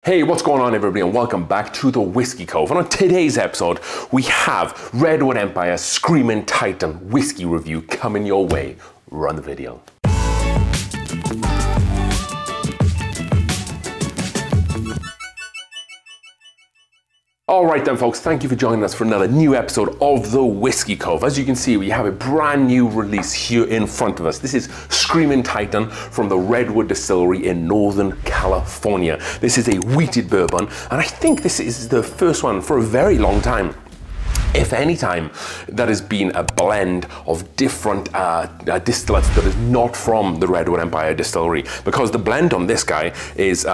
Hey, what's going on everybody, and welcome back to the Whiskey Cove. And on today's episode, we have Redwood Empire Screaming Titan whiskey review coming your way. Run the video. Alright then folks, thank you for joining us for another new episode of the Whiskey Cove. As you can see, we have a brand new release here in front of us. This is Screaming Titan from the Redwood Distillery in Northern California. This is a wheated bourbon, and I think this is the first one for a very long time, if any time, that has been a blend of different distillates that is not from the Redwood Empire Distillery, because the blend on this guy is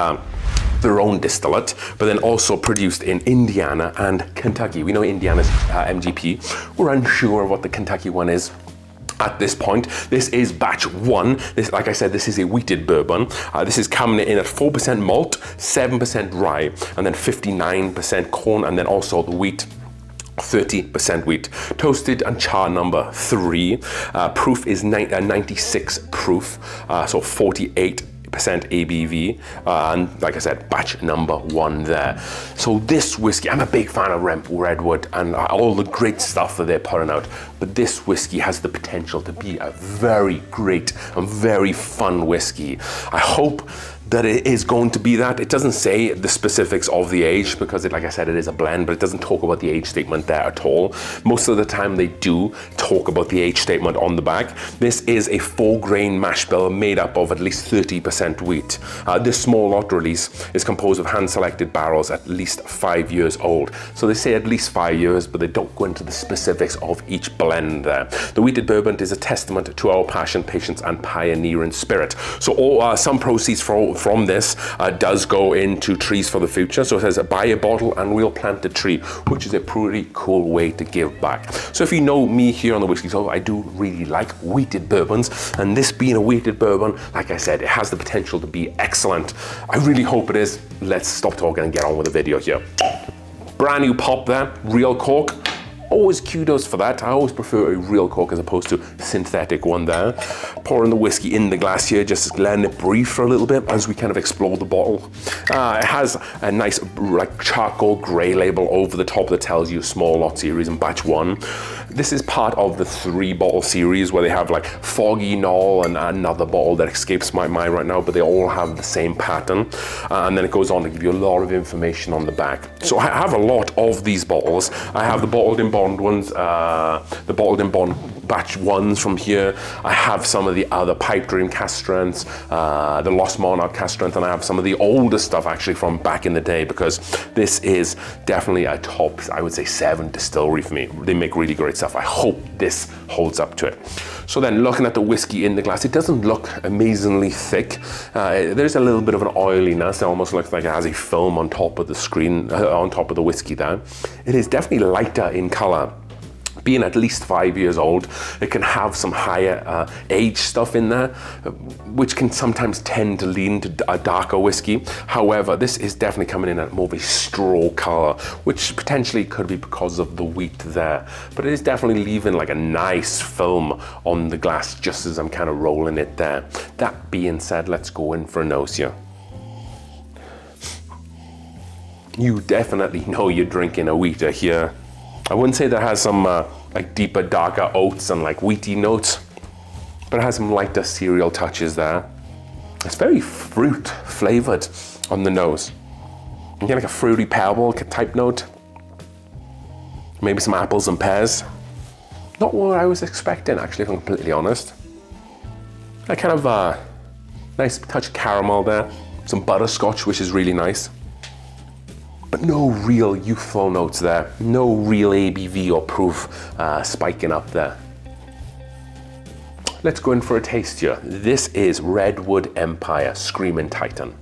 their own distillate, but then also produced in Indiana and Kentucky. We know Indiana's MGP. We're unsure of what the Kentucky one is at this point. This is batch one. This, like I said, this is a wheated bourbon. This is coming in at 4% malt, 7% rye, and then 59% corn, and then also the wheat, 30% wheat. Toasted and char number 3. Proof is 96 proof, so 48% ABV, and like I said, batch number 1 there. So this whiskey, I'm a big fan of Redwood and all the great stuff that they're putting out, but this whiskey has the potential to be a very great and very fun whiskey. I hope that it is going to be that. It doesn't say the specifics of the age because, like I said, it is a blend, but it doesn't talk about the age statement there at all. Most of the time they do talk about the age statement on the back. This is a 4-grain mash bill made up of at least 30% wheat. This small lot release is composed of hand-selected barrels at least 5 years old. So they say at least 5 years, but they don't go into the specifics of each blend there. The wheated bourbon is a testament to our passion, patience, and pioneering spirit. So some proceeds from this does go into Trees for the Future. So it says, buy a bottle and we'll plant a tree, which is a pretty cool way to give back. So if you know me here on the Whiskey Cove, I do really like wheated bourbons, and this being a wheated bourbon, like I said, it has the potential to be excellent. I really hope it is. Let's stop talking and get on with the video here. Brand new pop there, real cork. Always kudos for that. I always prefer a real cork as opposed to synthetic one there. Pouring the whiskey in the glass here, just letting it breathe for a little bit as we kind of explore the bottle. It has a nice like charcoal grey label over the top that tells you small lot series and batch 1. This is part of the 3-bottle series where they have like Foggy Knoll and another bottle that escapes my mind right now, but they all have the same pattern. And then it goes on to give you a lot of information on the back. So I have a lot of these bottles. I have the bottled in bond ones, the bottled in bond batch 1s from here. I have some of the other Pipe Dream cask strengths, the Lost Monarch cask strength, and I have some of the older stuff actually from back in the day, because this is definitely a top, I would say, 7 distillery for me. They make really great stuff. I hope this holds up to it. So then looking at the whiskey in the glass, it doesn't look amazingly thick. There's a little bit of an oiliness. It almost looks like it has a film on top of the screen, on top of the whiskey there. It is definitely lighter in color. Being at least 5 years old, it can have some higher age stuff in there, which can sometimes tend to lean to a darker whiskey. However, this is definitely coming in at more of a straw color, which potentially could be because of the wheat there. But it is definitely leaving like a nice film on the glass just as I'm kind of rolling it there. That being said, let's go in for a nose here. You definitely know you're drinking a wheater here. I wouldn't say that has some like deeper, darker oats and like wheaty notes, but it has some lighter cereal touches there. It's very fruit flavored on the nose. You get like a fruity pebble type note. Maybe some apples and pears. Not what I was expecting, actually, if I'm completely honest. A kind of nice touch of caramel there. Some butterscotch, which is really nice. But no real youthful notes there. No real ABV or proof spiking up there. Let's go in for a taste here. This is Redwood Empire Screaming Titan.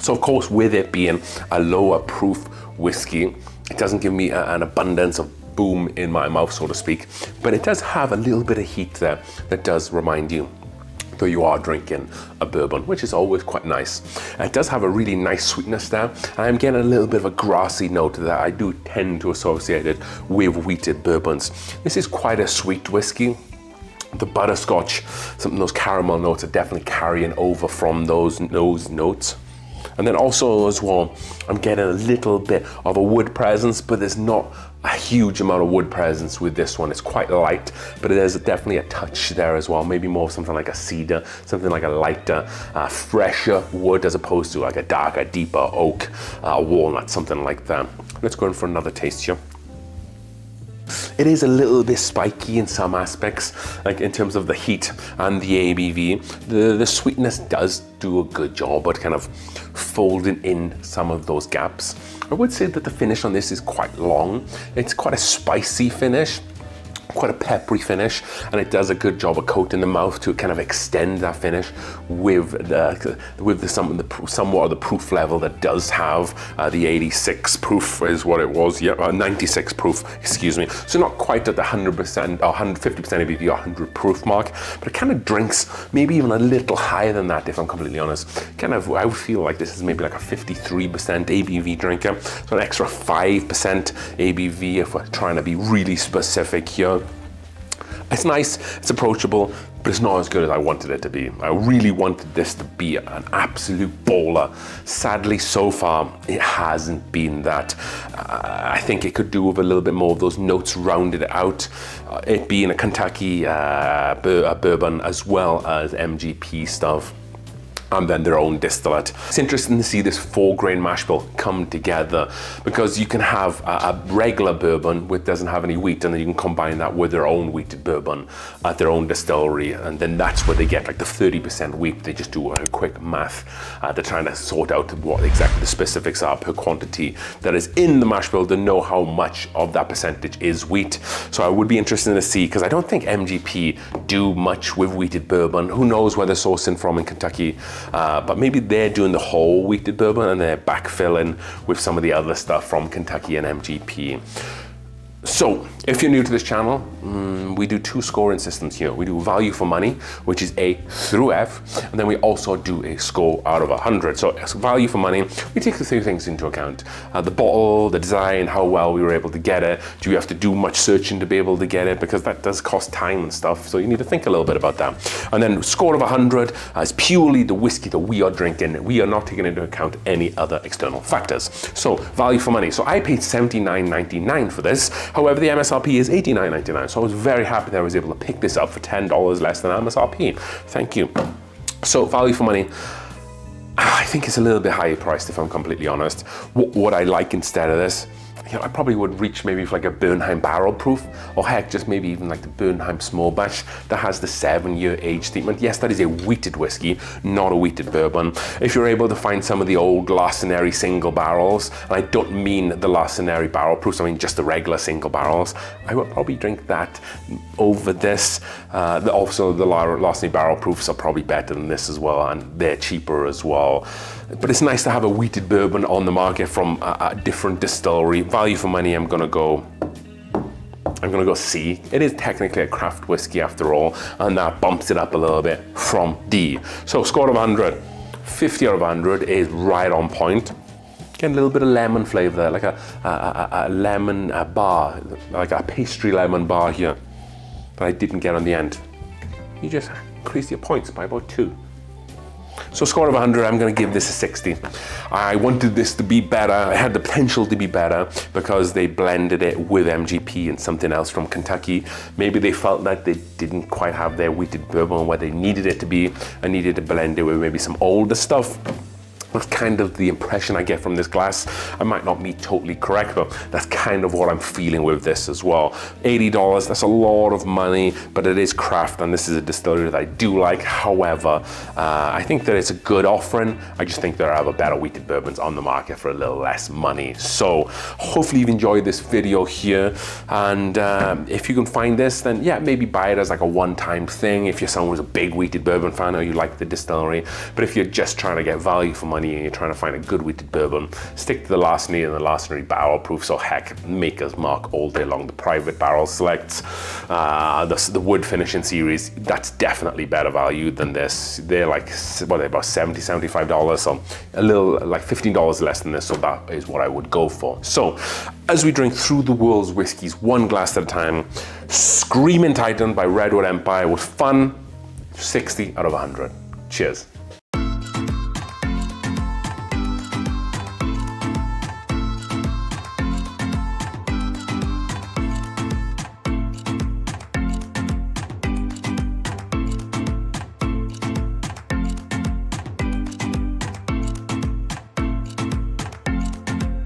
So of course, with it being a lower proof whiskey, it doesn't give me an abundance of boom in my mouth, so to speak, but it does have a little bit of heat there that does remind you that you are drinking a bourbon, which is always quite nice. It does have a really nice sweetness there. I'm getting a little bit of a grassy note that I do tend to associate it with wheated bourbons. This is quite a sweet whiskey. The butterscotch, some of those caramel notes are definitely carrying over from those notes. And then also as well, I'm getting a little bit of a wood presence, but there's not a huge amount of wood presence with this one. It's quite light, but there's definitely a touch there as well. Maybe more something like a cedar, something like a lighter, fresher wood as opposed to like a darker, deeper oak, walnut, something like that. Let's go in for another taste here. It is a little bit spiky in some aspects, like in terms of the heat and the ABV. The sweetness does do a good job at kind of folding in some of those gaps. I would say that the finish on this is quite long. It's quite a spicy finish, quite a peppery finish, and it does a good job of coating the mouth to kind of extend that finish with somewhat of the proof level that does have the 86 proof is what it was, yeah, 96 proof, excuse me. So not quite at the 100% or 150% ABV or 100 proof mark, but it kind of drinks maybe even a little higher than that, if I'm completely honest. Kind of, I would feel like this is maybe like a 53% ABV drinker, so an extra 5% ABV if we're trying to be really specific here. It's nice, it's approachable, but it's not as good as I wanted it to be. I really wanted this to be an absolute bowler. Sadly, so far, it hasn't been that. I think it could do with a little bit more of those notes rounded out. It being a Kentucky bourbon as well as MGP stuff, and then their own distillate. It's interesting to see this 4-grain mash bill come together, because you can have a regular bourbon which doesn't have any wheat, and then you can combine that with their own wheated bourbon at their own distillery, and then that's where they get like the 30% wheat. They just do a quick math. They're trying to sort out what exactly the specifics are per quantity that is in the mash bill to know how much of that percentage is wheat. So I would be interested to see, because I don't think MGP do much with wheated bourbon. Who knows where they're sourcing from in Kentucky? But maybe they're doing the whole wheated bourbon and they're backfilling with some of the other stuff from Kentucky and MGP. So, if you're new to this channel, we do 2 scoring systems here. We do value for money, which is A through F, and then we also do a score out of 100. So, as value for money, we take the 3 things into account. The bottle, the design, how well we were able to get it. Do you have to do much searching to be able to get it? Because that does cost time and stuff, so you need to think a little bit about that. And then score of 100 is purely the whiskey that we are drinking. We are not taking into account any other external factors. So, value for money. So, I paid $79.99 for this. However, the MSRP is $89.99, so I was very happy that I was able to pick this up for $10 less than MSRP. Thank you. So, value for money, I think it's a little bit higher priced, if I'm completely honest. What I like instead of this, you know, I probably would reach maybe for like a Bernheim barrel proof, or heck, just maybe even like the Bernheim small batch that has the 7-year age statement. Yes, that is a wheated whiskey, not a wheated bourbon. If you're able to find some of the old Larcenary single barrels, and I don't mean the Larcenary barrel proofs, I mean just the regular single barrels, I would probably drink that over this. Also, the Larcenary barrel proofs are probably better than this as well, and they're cheaper as well. But it's nice to have a wheated bourbon on the market from a different distillery. Value for money, I'm gonna go C. It is technically a craft whiskey after all, and that bumps it up a little bit from D. So score of 100, 50 out of 100 is right on point. Get a little bit of lemon flavor there, like a lemon bar, like a pastry lemon bar here that I didn't get on the end. You just increase your points by about 2. So score of 100, I'm going to give this a 60. I wanted this to be better. It had the potential to be better because they blended it with MGP and something else from Kentucky. Maybe they felt that they didn't quite have their wheated bourbon where they needed it to be and needed to blend it with maybe some older stuff. That's kind of the impression I get from this glass. I might not be totally correct, but that's kind of what I'm feeling with this as well. $80, that's a lot of money, but it is craft, and this is a distillery that I do like. However, I think that it's a good offering. I just think there are other better wheated bourbons on the market for a little less money. So hopefully you've enjoyed this video here, and if you can find this, then yeah, maybe buy it as like a one-time thing if you're someone who's a big wheated bourbon fan or you like the distillery. But if you're just trying to get value for money and you're trying to find a good wheated bourbon, stick to the Larcenary and the Larcenary barrel proof. So heck, Maker's Mark all day long. The private barrel selects, the wood finishing series, that's definitely better value than this. They're like, what are they, about $70, $75, so a little like $15 less than this, so that is what I would go for. So as we drink through the world's whiskeys one glass at a time, Screaming Titan by Redwood Empire was fun. 60 out of 100. Cheers.